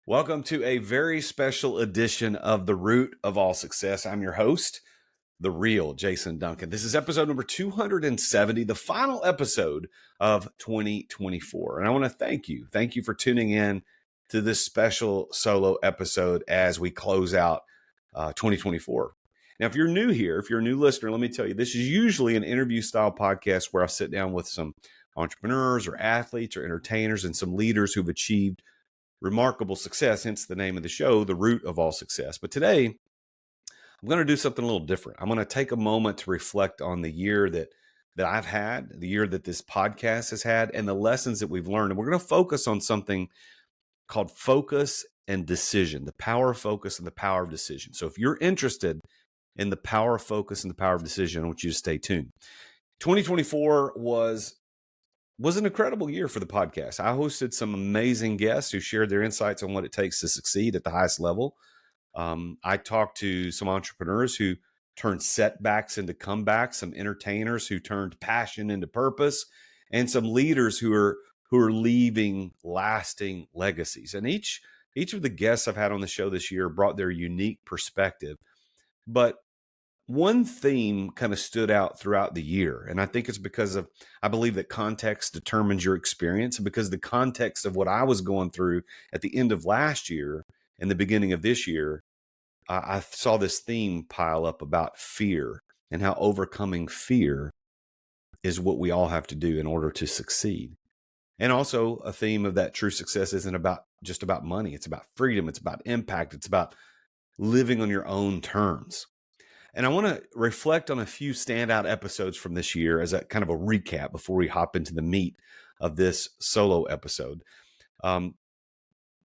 Welcome to a very special edition of The Root of All Success. I'm your host, the Real Jason Duncan. This is episode number 270, the final episode of 2024. And I want to thank you. Thank you for tuning in to this special solo episode as we close out 2024. Now, if you're new here, if you're a new listener, let me tell you, this is usually an interview style podcast where I sit down with some entrepreneurs or athletes or entertainers and some leaders who've achieved remarkable success, hence the name of the show, The Root of All Success. But today, I'm going to do something a little different. I'm going to take a moment to reflect on the year that I've had, the year that this podcast has had, and the lessons that we've learned. And we're going to focus on something called focus and decision, the power of focus and the power of decision. So if you're interested in the power of focus and the power of decision, I want you to stay tuned. 2024 was an incredible year for the podcast. I hosted some amazing guests who shared their insights on what it takes to succeed at the highest level. I talked to some entrepreneurs who turned setbacks into comebacks, some entertainers who turned passion into purpose, and some leaders who are leaving lasting legacies. And each of the guests I've had on the show this year brought their unique perspective. But one theme kind of stood out throughout the year. And I think it's because I believe that context determines your experience. And because the context of what I was going through at the end of last year and the beginning of this year, I saw this theme pile up about fear and how overcoming fear is what we all have to do in order to succeed. And also a theme of that true success isn't just about money. It's about freedom. It's about impact. It's about living on your own terms. And I want to reflect on a few standout episodes from this year as a kind of a recap before we hop into the meat of this solo episode. The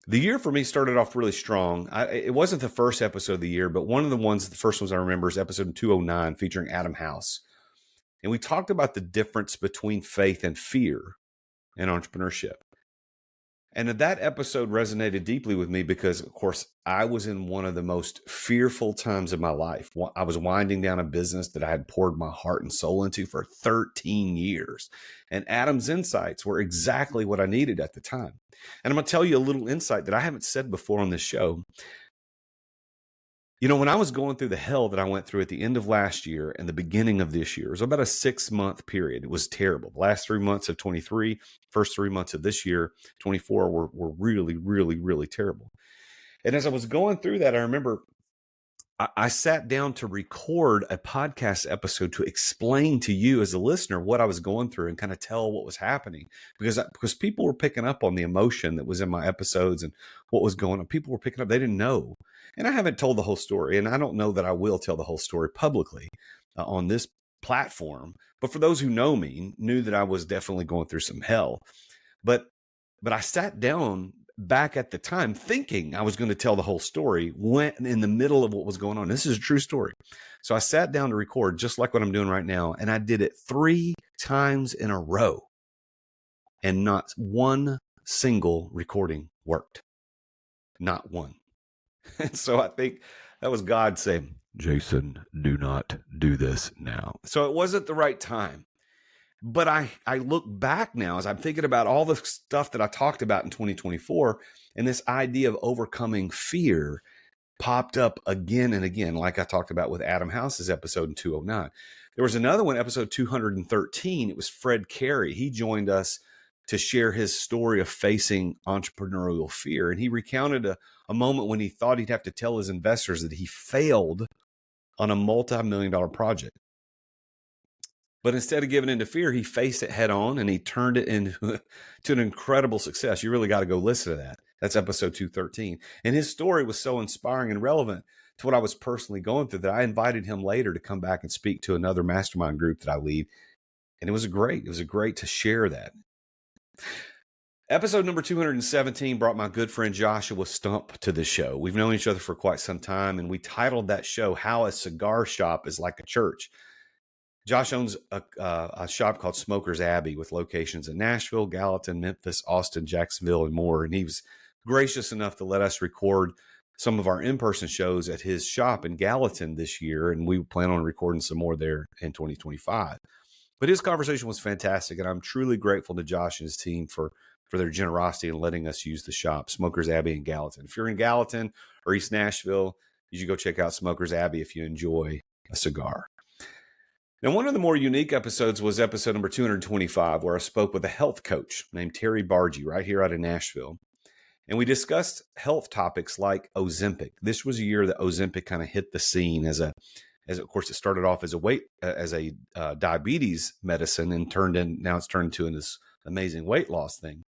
year for me started off really strong. It wasn't the first episode of the year, but one of the first ones I remember is episode 209 featuring Adam House. And we talked about the difference between faith and fear in entrepreneurship. And that episode resonated deeply with me because, of course, I was in one of the most fearful times of my life. I was winding down a business that I had poured my heart and soul into for 13 years. And Adam's insights were exactly what I needed at the time. And I'm going to tell you a little insight that I haven't said before on this show. You know, when I was going through the hell that I went through at the end of last year and the beginning of this year, it was about a 6-month period. It was terrible. The last 3 months of 23, first 3 months of this year, 24, were really, really, really terrible. And as I was going through that, I remember I sat down to record a podcast episode to explain to you as a listener what I was going through and kind of tell what was happening because people were picking up on the emotion that was in my episodes and what was going on. People were picking up, they didn't know. And I haven't told the whole story, and I don't know that I will tell the whole story publicly on this platform. But for those who know me, knew that I was definitely going through some hell. But I sat down back at the time thinking I was going to tell the whole story, went in the middle of what was going on. This is a true story. So I sat down to record just like what I'm doing right now. And I did it 3 times in a row. And not one single recording worked. Not one. And so I think that was God saying, Jason, do not do this now. So it wasn't the right time. But I look back now as I'm thinking about all the stuff that I talked about in 2024, and this idea of overcoming fear popped up again and again, like I talked about with Adam House's episode in 209. There was another one, episode 213. It was Fred Carey. He joined us to share his story of facing entrepreneurial fear. And he recounted a moment when he thought he'd have to tell his investors that he failed on a multi-million-dollar project. But instead of giving into fear, he faced it head on and he turned it into an incredible success. You really got to go listen to that. That's episode 213. And his story was so inspiring and relevant to what I was personally going through that I invited him later to come back and speak to another mastermind group that I lead. And it was great to share that. Episode number 217 brought my good friend Joshua Stump to the show. We've known each other for quite some time, and we titled that show, How a Cigar Shop is Like a Church. Josh owns a shop called Smoker's Abbey with locations in Nashville, Gallatin, Memphis, Austin, Jacksonville, and more. And he was gracious enough to let us record some of our in-person shows at his shop in Gallatin this year. And we plan on recording some more there in 2025. But his conversation was fantastic, and I'm truly grateful to Josh and his team for their generosity in letting us use the shop, Smokers Abbey in Gallatin. If you're in Gallatin or East Nashville, you should go check out Smokers Abbey if you enjoy a cigar. Now, one of the more unique episodes was episode number 225, where I spoke with a health coach named Terry Bargy right here out of Nashville. And we discussed health topics like Ozempic. This was a year that Ozempic kind of hit the scene as of course, it started off as a diabetes medicine and now it's turned into this amazing weight loss thing.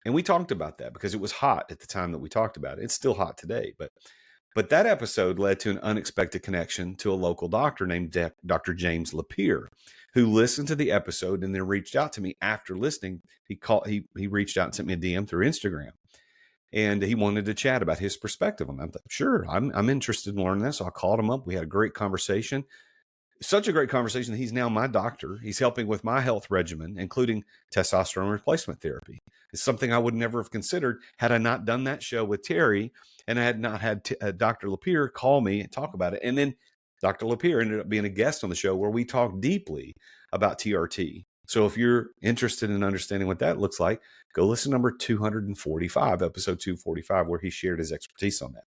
And we talked about that because it was hot at the time that we talked about it. It's still hot today, but that episode led to an unexpected connection to a local doctor named Dr. James Lapierre, who listened to the episode and then reached out to me after listening. He reached out and sent me a DM through Instagram. And he wanted to chat about his perspective on that. I'm like, sure, I'm interested in learning this. So I called him up. We had a great conversation. Such a great conversation that he's now my doctor. He's helping with my health regimen, including testosterone replacement therapy. It's something I would never have considered had I not done that show with Terry and I had not had Dr. Lapierre call me and talk about it. And then Dr. Lapierre ended up being a guest on the show where we talked deeply about TRT. So if you're interested in understanding what that looks like, go listen to number 245, episode 245, where he shared his expertise on that.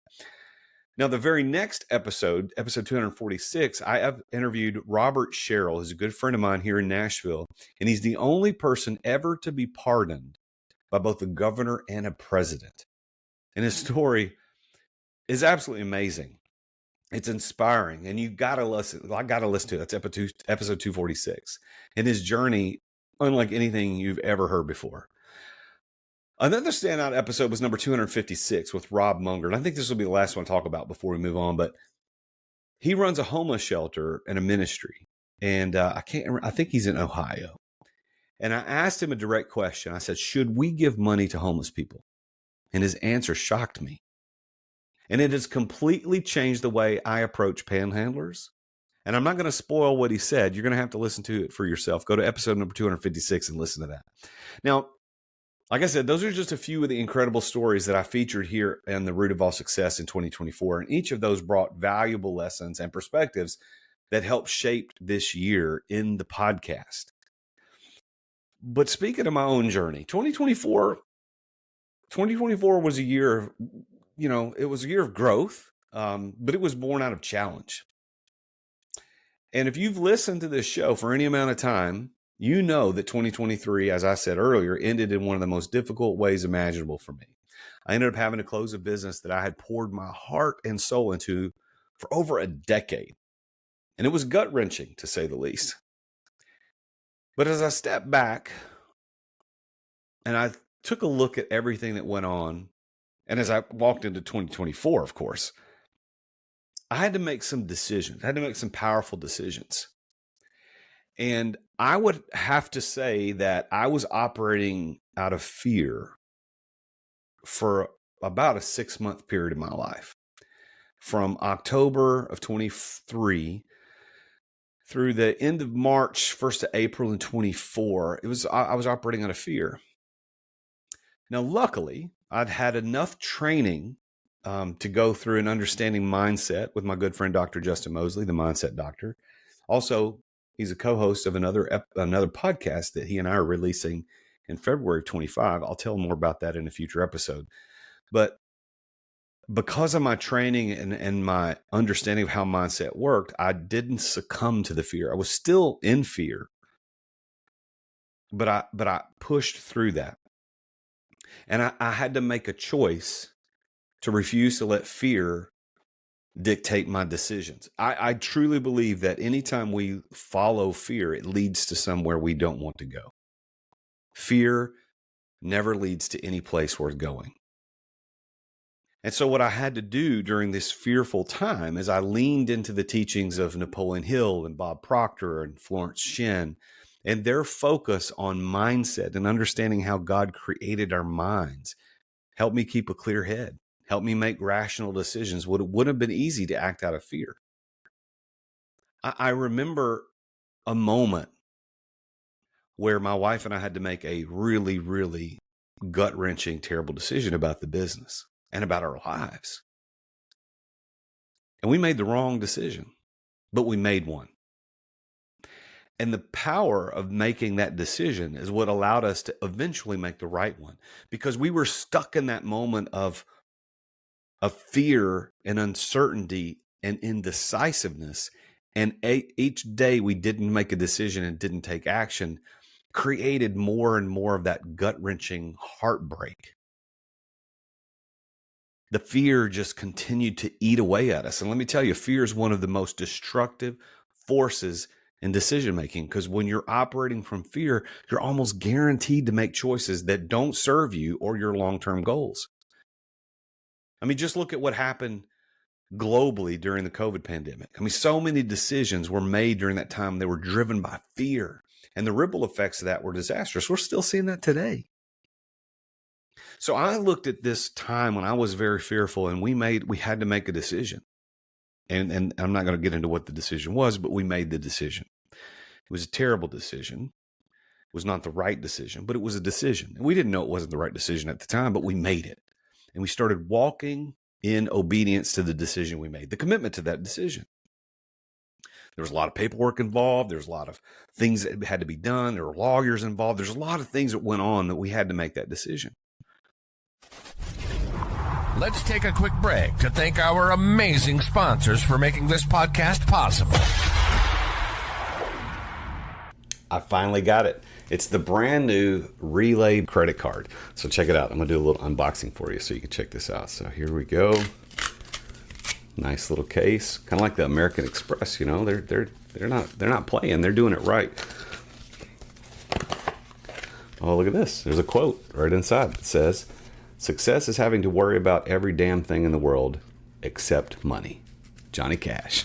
Now, the very next episode 246, I have interviewed Robert Sherrill, who's a good friend of mine here in Nashville, and he's the only person ever to be pardoned by both a governor and a president. And his story is absolutely amazing. It's inspiring, and you got to listen. I got to listen to it. That's episode 246. And his journey, unlike anything you've ever heard before. Another standout episode was number 256 with Rob Munger. And I think this will be the last one to talk about before we move on. But he runs a homeless shelter and a ministry. And I think he's in Ohio. And I asked him a direct question. I said, should we give money to homeless people? And his answer shocked me. And it has completely changed the way I approach panhandlers. And I'm not going to spoil what he said. You're going to have to listen to it for yourself. Go to episode number 256 and listen to that. Now, like I said, those are just a few of the incredible stories that I featured here in The Root of All Success in 2024. And each of those brought valuable lessons and perspectives that helped shape this year in the podcast. But speaking of my own journey, 2024 was a year of, it was a year of growth, but it was born out of challenge. And if you've listened to this show for any amount of time, you know that 2023, as I said earlier, ended in one of the most difficult ways imaginable for me. I ended up having to close a business that I had poured my heart and soul into for over a decade. And it was gut-wrenching, to say the least. But as I stepped back and I took a look at everything that went on, and as I walked into 2024, of course, I had to make some decisions. I had to make some powerful decisions. And I would have to say that I was operating out of fear for about a 6-month period of my life. From October of 23 through the end of March, 1st of April in 24, I was operating out of fear. Now, luckily, I'd had enough training to go through an understanding mindset with my good friend, Dr. Justin Mosley, the mindset doctor. Also, he's a co-host of another podcast that he and I are releasing in February of 25. I'll tell more about that in a future episode. But because of my training and my understanding of how mindset worked, I didn't succumb to the fear. I was still in fear, but I pushed through that. And I had to make a choice to refuse to let fear dictate my decisions. I truly believe that anytime we follow fear, it leads to somewhere we don't want to go. Fear never leads to any place worth going. And so what I had to do during this fearful time is I leaned into the teachings of Napoleon Hill and Bob Proctor and Florence Shinn and their focus on mindset and understanding how God created our minds helped me keep a clear head, helped me make rational decisions. It would have been easy to act out of fear. I remember a moment where my wife and I had to make a really, really gut-wrenching, terrible decision about the business and about our lives. And we made the wrong decision, but we made one. And the power of making that decision is what allowed us to eventually make the right one, because we were stuck in that moment of fear and uncertainty and indecisiveness. And each day we didn't make a decision and didn't take action created more and more of that gut-wrenching heartbreak. The fear just continued to eat away at us. And let me tell you, fear is one of the most destructive forces in decision making, because when you're operating from fear, you're almost guaranteed to make choices that don't serve you or your long-term goals. I mean, just look at what happened globally during the COVID pandemic. I mean, so many decisions were made during that time. They were driven by fear, and the ripple effects of that were disastrous. We're still seeing that today. So I looked at this time when I was very fearful, and we had to make a decision. And I'm not going to get into what the decision was, but we made the decision. It was a terrible decision. It was not the right decision, but it was a decision. And we didn't know it wasn't the right decision at the time, but we made it. And we started walking in obedience to the decision we made, the commitment to that decision. There was a lot of paperwork involved. There's a lot of things that had to be done. There were lawyers involved. There's a lot of things that went on that we had to make that decision. Let's take a quick break to thank our amazing sponsors for making this podcast possible. I finally got it. It's the brand new Relay credit card. So check it out. I'm going to do a little unboxing for you so you can check this out. So here we go. Nice little case. Kind of like the American Express, you know. They're not playing. They're doing it right. Oh, look at this. There's a quote right inside. It says, "Success is having to worry about every damn thing in the world except money." Johnny Cash.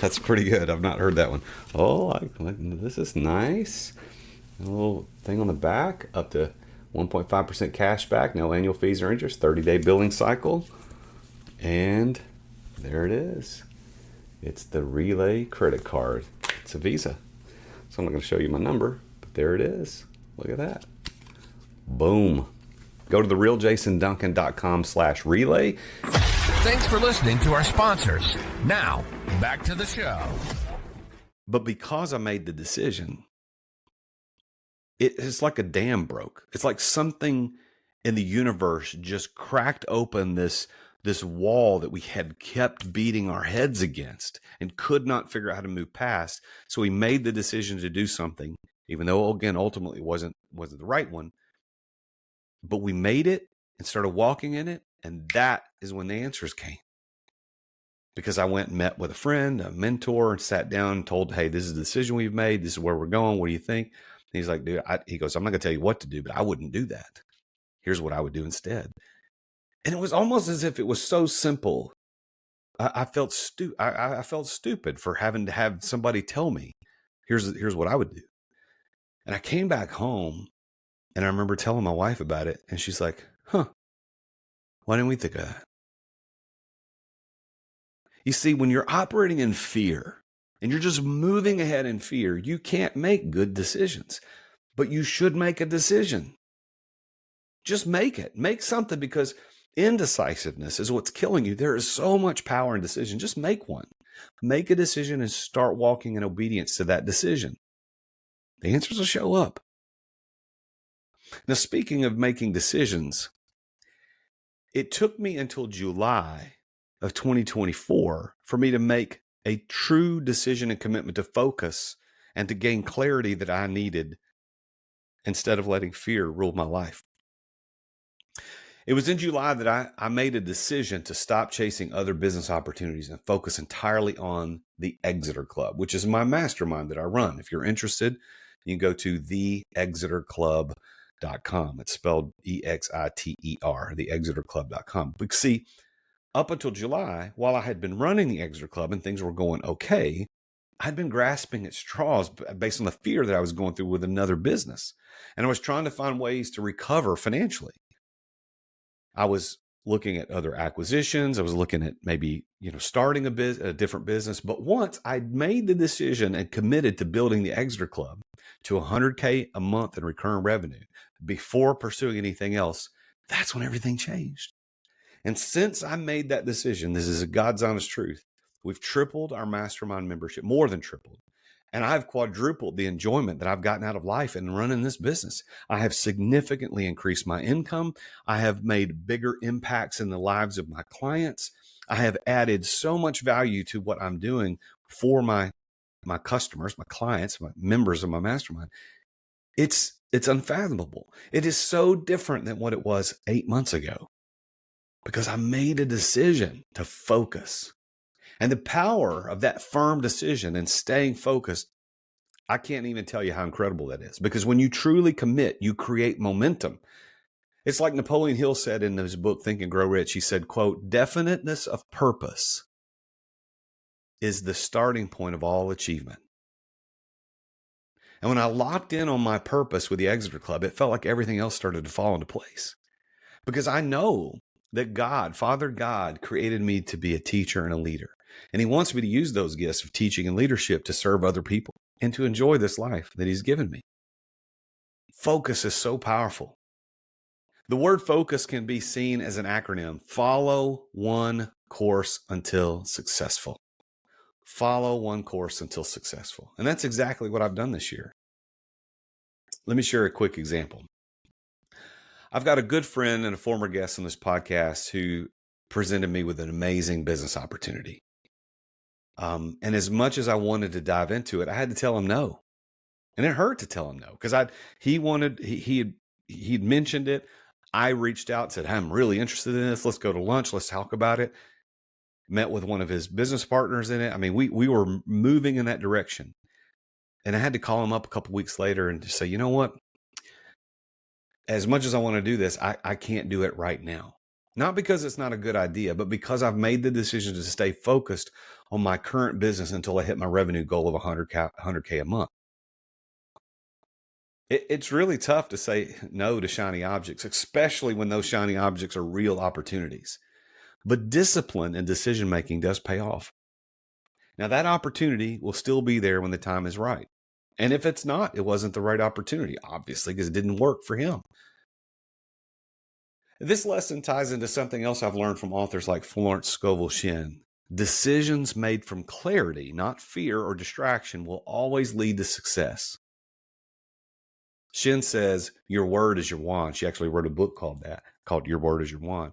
That's pretty good. I've not heard that one. Oh, this is nice. A little thing on the back, up to 1.5% cash back, no annual fees or interest, 30-day billing cycle. And there it is. It's the Relay credit card. It's a Visa. So I'm not going to show you my number, but there it is. Look at that. Boom. Go to therealjasonduncan.com/relay. Thanks for listening to our sponsors. Now, back to the show. But because I made the decision, it's like a dam broke. It's like something in the universe just cracked open this wall that we had kept beating our heads against and could not figure out how to move past. So we made the decision to do something, even though, again, ultimately wasn't the right one. But we made it and started walking in it. And that is when the answers came. Because I went and met with a friend, a mentor, and sat down and told, hey, this is the decision we've made. This is where we're going. What do you think? And he's like, dude, he goes, I'm not going to tell you what to do, but I wouldn't do that. Here's what I would do instead. And it was almost as if it was so simple. I felt stupid for having to have somebody tell me, here's what I would do. And I came back home, and I remember telling my wife about it, and she's like, why didn't we think of that? You see, when you're operating in fear and you're just moving ahead in fear, you can't make good decisions. But you should make a decision. Just make it. Make something, because indecisiveness is what's killing you. There is so much power in decision. Just make one. Make a decision and start walking in obedience to that decision. The answers will show up. Now, speaking of making decisions, it took me until July of 2024 for me to make a true decision and commitment to focus and to gain clarity that I needed instead of letting fear rule my life. It was in July that I made a decision to stop chasing other business opportunities and focus entirely on the Exeter Club, which is my mastermind that I run. If you're interested, you can go to theexeterclub.com. It's spelled EXITER, theexeterclub.com. But see, up until July, while I had been running the Exeter Club and things were going okay, I'd been grasping at straws based on the fear that I was going through with another business. And I was trying to find ways to recover financially. I was looking at other acquisitions. I was looking at maybe, starting a different business. But once I'd made the decision and committed to building the Exeter Club to $100K a month in recurring revenue before pursuing anything else, that's when everything changed. And since I made that decision, this is a God's honest truth, we've tripled our mastermind membership, more than tripled. And I've quadrupled the enjoyment that I've gotten out of life in running this business. I have significantly increased my income. I have made bigger impacts in the lives of my clients. I have added so much value to what I'm doing for my customers, my clients, my members of my mastermind. It's unfathomable. It is so different than what it was 8 months ago because I made a decision to focus. And the power of that firm decision and staying focused, I can't even tell you how incredible that is. Because when you truly commit, you create momentum. It's like Napoleon Hill said in his book, Think and Grow Rich. He said, quote, definiteness of purpose is the starting point of all achievement. And when I locked in on my purpose with the Exeter Club, it felt like everything else started to fall into place. Because I know that God, Father God, created me to be a teacher and a leader. And he wants me to use those gifts of teaching and leadership to serve other people and to enjoy this life that he's given me. Focus is so powerful. The word focus can be seen as an acronym. Follow one course until successful. Follow one course until successful. And that's exactly what I've done this year. Let me share a quick example. I've got a good friend and a former guest on this podcast who presented me with an amazing business opportunity. And as much as I wanted to dive into it, I had to tell him no. And it hurt to tell him no because he'd mentioned it. I reached out and said, I'm really interested in this. Let's go to lunch. Let's talk about it. Met with one of his business partners in it. I mean, we were moving in that direction. And I had to call him up a couple weeks later and just say, you know what? As much as I want to do this, I can't do it right now. Not because it's not a good idea, but because I've made the decision to stay focused on my current business until I hit my revenue goal of 100K a month. It's really tough to say no to shiny objects, especially when those shiny objects are real opportunities. But discipline and decision-making does pay off. Now, that opportunity will still be there when the time is right. And if it's not, it wasn't the right opportunity, obviously, because it didn't work for him. This lesson ties into something else I've learned from authors like Florence, Scovel, Shinn. Decisions made from clarity, not fear or distraction, will always lead to success. Shinn says, your word is your wand. She actually wrote a book called Your Word is Your Wand.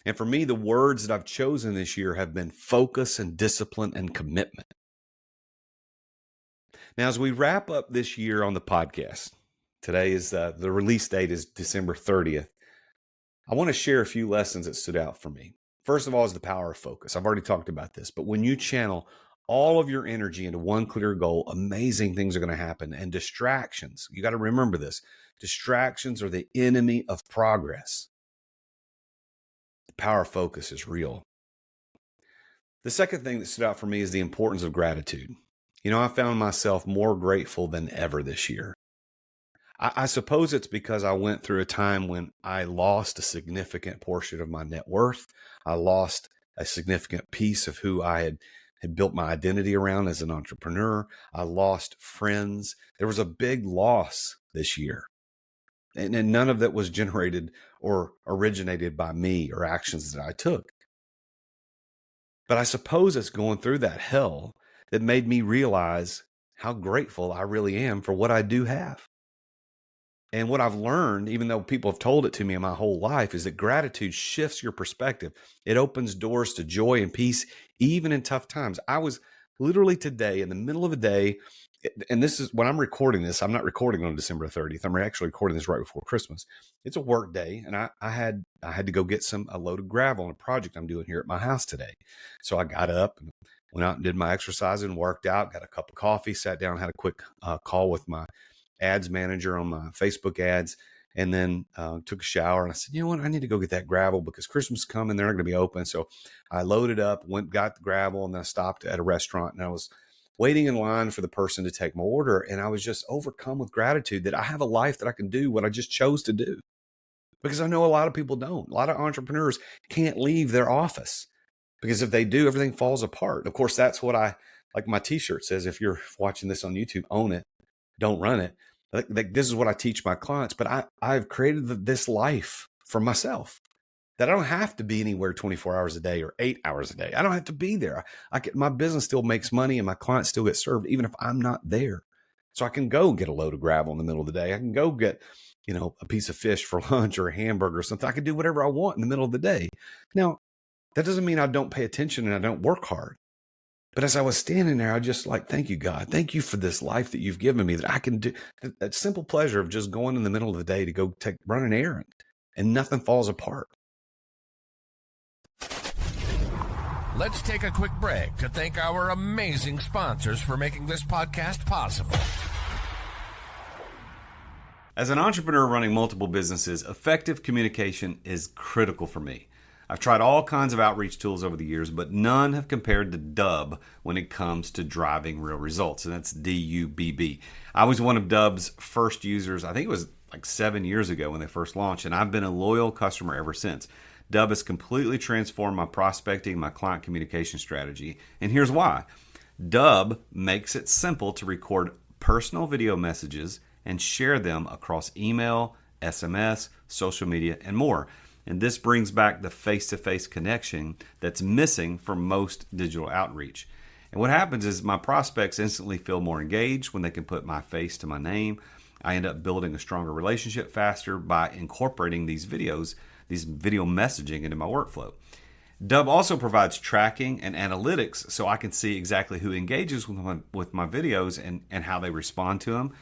And for me, the words that I've chosen this year have been focus and discipline and commitment. Now, as we wrap up this year on the podcast, today is the release date is December 30th. I want to share a few lessons that stood out for me. First of all is the power of focus. I've already talked about this, but when you channel all of your energy into one clear goal, amazing things are going to happen. And distractions, you got to remember this, distractions are the enemy of progress. The power of focus is real. The second thing that stood out for me is the importance of gratitude. You know, I found myself more grateful than ever this year. I suppose it's because I went through a time when I lost a significant portion of my net worth. I lost a significant piece of who I had built my identity around as an entrepreneur. I lost friends. There was a big loss this year. And none of that was generated or originated by me or actions that I took. But I suppose it's going through that hell that made me realize how grateful I really am for what I do have. And what I've learned, even though people have told it to me in my whole life, is that gratitude shifts your perspective. It opens doors to joy and peace, even in tough times. I was literally today in the middle of a day, and this is when I'm recording this. I'm not recording on December 30th. I'm actually recording this right before Christmas. It's a work day, and I had to go get a load of gravel on a project I'm doing here at my house today. So I got up and went out and did my exercise and worked out, got a cup of coffee, sat down, had a quick call with my ads manager on my Facebook ads, and then took a shower. And I said, you know what? I need to go get that gravel because Christmas is coming. They're not going to be open. So I loaded up, got the gravel, and then I stopped at a restaurant, and I was waiting in line for the person to take my order. And I was just overcome with gratitude that I have a life that I can do what I just chose to do, because I know a lot of people don't. A lot of entrepreneurs can't leave their office because if they do, everything falls apart. Of course, that's what like my t-shirt says, if you're watching this on YouTube, own it. Don't run it. Like this is what I teach my clients, but I've created this life for myself. that I don't have to be anywhere 24 hours a day or 8 hours a day. I don't have to be there. My business still makes money and my clients still get served even if I'm not there. So I can go get a load of gravel in the middle of the day. I can go get, a piece of fish for lunch or a hamburger or something. I can do whatever I want in the middle of the day. Now, that doesn't mean I don't pay attention and I don't work hard. But as I was standing there, I just thank you, God. Thank you for this life that you've given me, that I can do that simple pleasure of just going in the middle of the day to go run an errand and nothing falls apart. Let's take a quick break to thank our amazing sponsors for making this podcast possible. As an entrepreneur running multiple businesses, effective communication is critical for me. I've tried all kinds of outreach tools over the years, but none have compared to Dubb when it comes to driving real results, and that's DUBB. I was one of Dubb's first users. I think it was 7 years ago when they first launched, and I've been a loyal customer ever since. Dubb has completely transformed my prospecting, my client communication strategy, and here's why. Dubb makes it simple to record personal video messages and share them across email, SMS, social media, and more. And this brings back the face-to-face connection that's missing from most digital outreach. And what happens is my prospects instantly feel more engaged when they can put my face to my name. I end up building a stronger relationship faster by incorporating these video messaging into my workflow. Dubb also provides tracking and analytics so I can see exactly who engages with my videos and how they respond to them.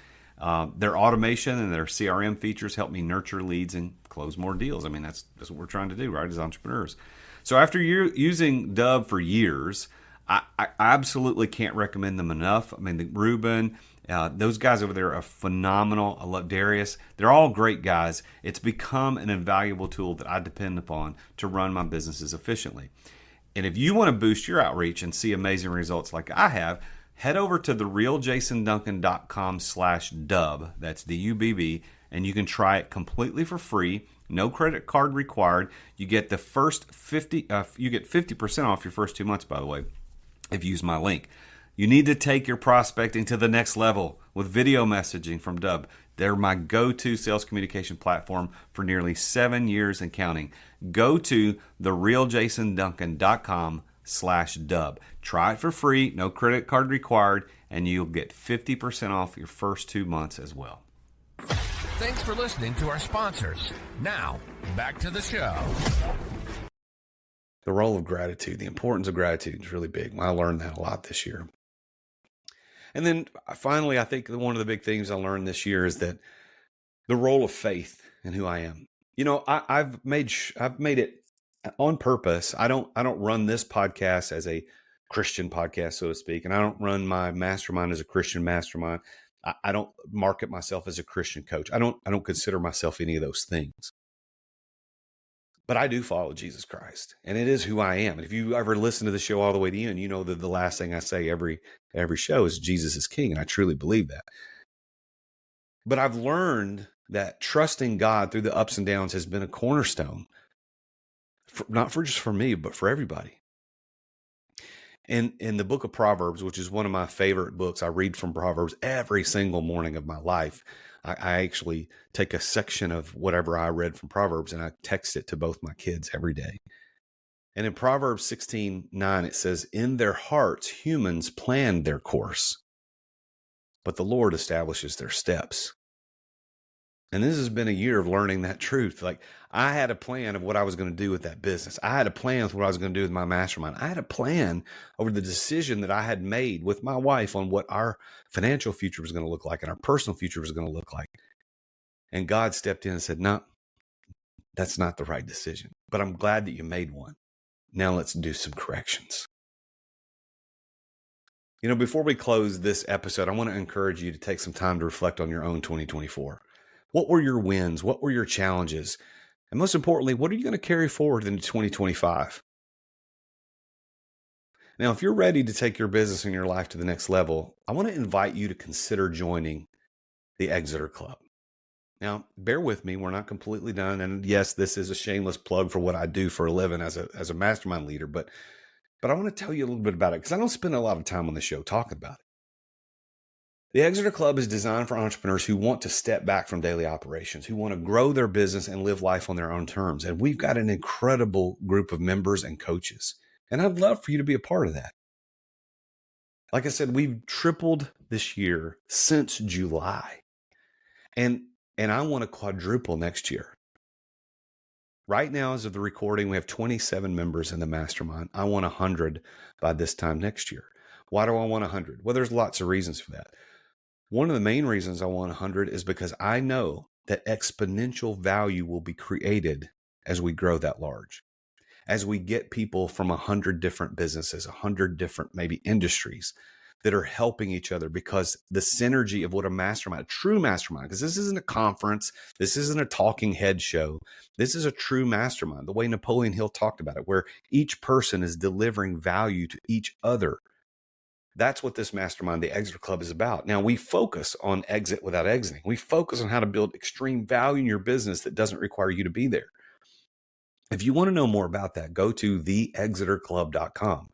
Their automation and their CRM features help me nurture leads and close more deals. I mean, that's what we're trying to do, right, as entrepreneurs. So after using Dubb for years, I absolutely can't recommend them enough. I mean, Ruben, those guys over there are phenomenal. I love Darius. They're all great guys. It's become an invaluable tool that I depend upon to run my businesses efficiently. And if you want to boost your outreach and see amazing results like I have, head over to therealjasonduncan.com/Dubb. That's DUBB. And you can try it completely for free. No credit card required. You get the first 50% off your first 2 months, by the way, if you use my link. You need to take your prospecting to the next level with video messaging from Dubb. They're my go-to sales communication platform for nearly 7 years and counting. Go to therealjasonduncan.com/Dubb. Try it for free, no credit card required, and you'll get 50% off your first 2 months as well. Thanks for listening to our sponsors. Now, back to the show. The role of gratitude, the importance of gratitude is really big. I learned that a lot this year. And then finally, I think one of the big things I learned this year is that the role of faith in who I am. I've made it on purpose. I don't run this podcast as a Christian podcast, so to speak, and I don't run my mastermind as a Christian mastermind. I don't market myself as a Christian coach. I don't consider myself any of those things. But I do follow Jesus Christ, and it is who I am. And if you ever listen to the show all the way to the end, you know that the last thing I say every show is Jesus is King, and I truly believe that. But I've learned that trusting God through the ups and downs has been a cornerstone, not just for me, but for everybody. In the book of Proverbs, which is one of my favorite books, I read from Proverbs every single morning of my life. I actually take a section of whatever I read from Proverbs and I text it to both my kids every day. And in Proverbs 16:9, it says, "In their hearts, humans plan their course, but the Lord establishes their steps." And this has been a year of learning that truth. I had a plan of what I was going to do with that business. I had a plan with what I was going to do with my mastermind. I had a plan over the decision that I had made with my wife on what our financial future was going to look like and our personal future was going to look like. And God stepped in and said, "No, that's not the right decision. But I'm glad that you made one. Now let's do some corrections." Before we close this episode, I want to encourage you to take some time to reflect on your own 2024. What were your wins? What were your challenges? And most importantly, what are you going to carry forward into 2025? Now, if you're ready to take your business and your life to the next level, I want to invite you to consider joining the Exeter Club. Now, bear with me. We're not completely done. And yes, this is a shameless plug for what I do for a living as a mastermind leader. But I want to tell you a little bit about it because I don't spend a lot of time on the show talking about it. The Exeter Club is designed for entrepreneurs who want to step back from daily operations, who want to grow their business and live life on their own terms. And we've got an incredible group of members and coaches. And I'd love for you to be a part of that. Like I said, we've tripled this year since July. And I want to quadruple next year. Right now, as of the recording, we have 27 members in the mastermind. I want 100 by this time next year. Why do I want 100? Well, there's lots of reasons for that. One of the main reasons I want 100 is because I know that exponential value will be created as we grow that large. As we get people from 100 different businesses, 100 different maybe industries that are helping each other, because the synergy of what a true mastermind, because this isn't a conference, this isn't a talking head show, this is a true mastermind, the way Napoleon Hill talked about it, where each person is delivering value to each other. That's what this mastermind, the Exit Club, is about. Now, we focus on exit without exiting. We focus on how to build extreme value in your business that doesn't require you to be there. If you want to know more about that, go to theexiterclub.com.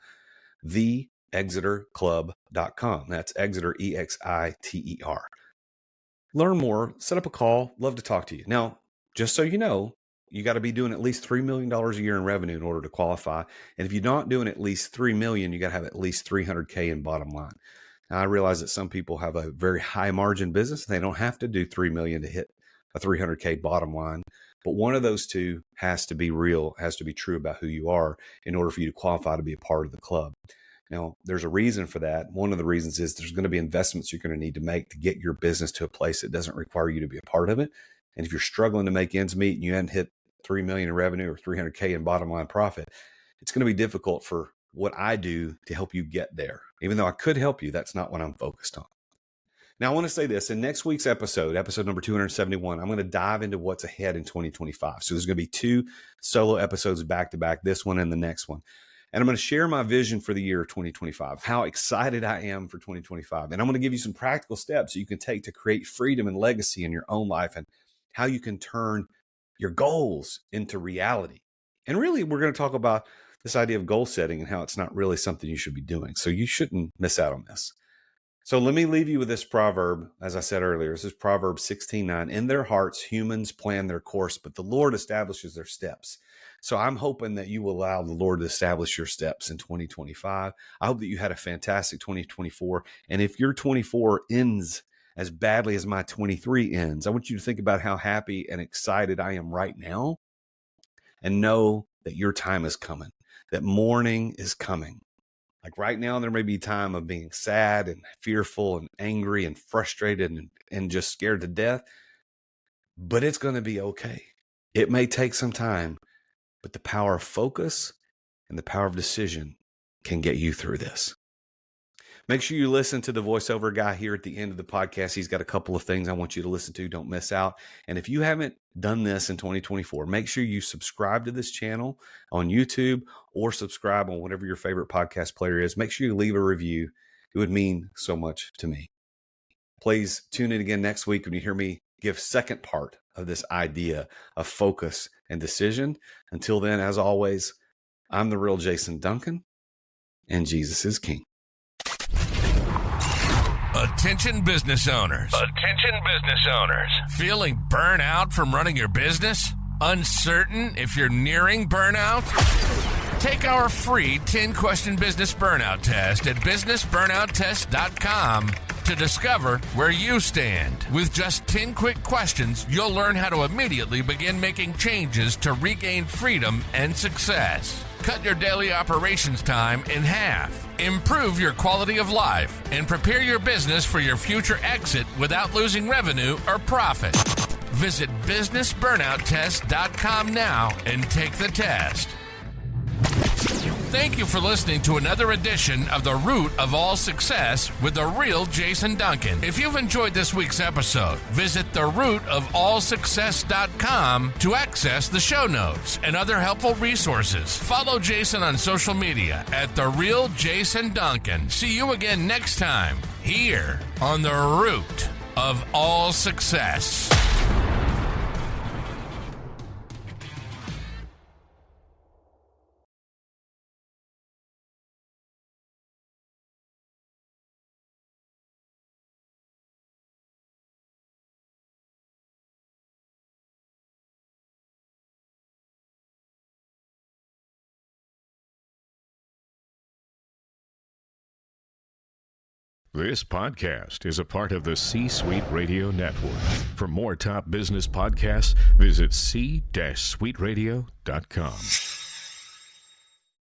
Theexiterclub.com. That's Exeter, EXITER. Learn more, set up a call. Love to talk to you. Now, just so you know, you got to be doing at least $3 million a year in revenue in order to qualify. And if you're not doing at least $3 million, you got to have at least $300K in bottom line. Now, I realize that some people have a very high margin business. They don't have to do $3 million to hit a $300K bottom line. But one of those two has to be real, has to be true about who you are in order for you to qualify to be a part of the club. Now, there's a reason for that. One of the reasons is there's going to be investments you're going to need to make to get your business to a place that doesn't require you to be a part of it. And if you're struggling to make ends meet and you haven't hit $3 million in revenue or $300K in bottom line profit, it's going to be difficult for what I do to help you get there. Even though I could help you, that's not what I'm focused on. Now, I want to say this. In next week's episode number 271, I'm going to dive into what's ahead in 2025. So there's going to be 2 solo episodes back to back, this one and the next one. And I'm going to share my vision for the year 2025, how excited I am for 2025. And I'm going to give you some practical steps that you can take to create freedom and legacy in your own life, and how you can turn your goals into reality. And really, we're going to talk about this idea of goal setting and how it's not really something you should be doing. So you shouldn't miss out on this. So let me leave you with this proverb. As I said earlier, this is Proverbs 16:9. In their hearts, humans plan their course, but the Lord establishes their steps. So I'm hoping that you will allow the Lord to establish your steps in 2025. I hope that you had a fantastic 2024. And if your 24 ends as badly as my 23 ends, I want you to think about how happy and excited I am right now, and know that your time is coming, that morning is coming. Like right now, there may be time of being sad and fearful and angry and frustrated and just scared to death, but it's going to be okay. It may take some time, but the power of focus and the power of decision can get you through this. Make sure you listen to the voiceover guy here at the end of the podcast. He's got a couple of things I want you to listen to. Don't miss out. And if you haven't done this in 2024, make sure you subscribe to this channel on YouTube or subscribe on whatever your favorite podcast player is. Make sure you leave a review. It would mean so much to me. Please tune in again next week when you hear me give second part of this idea of focus and decision. Until then, as always, I'm the real Jason Duncan, and Jesus is King. Attention business owners. Attention business owners. Feeling burnout from running your business? Uncertain if you're nearing burnout? Take our free 10-question business burnout test at businessburnouttest.com to discover where you stand. With just 10 quick questions, you'll learn how to immediately begin making changes to regain freedom and success. Cut your daily operations time in half. Improve your quality of life and prepare your business for your future exit without losing revenue or profit. Visit businessburnouttest.com now and take the test. Thank you for listening to another edition of The Root of All Success with the real Jason Duncan. If you've enjoyed this week's episode, visit therootofallsuccess.com to access the show notes and other helpful resources. Follow Jason on social media at The Real Jason Duncan. See you again next time here on The Root of All Success. This podcast is a part of the C-Suite Radio Network. For more top business podcasts, visit c-suiteradio.com.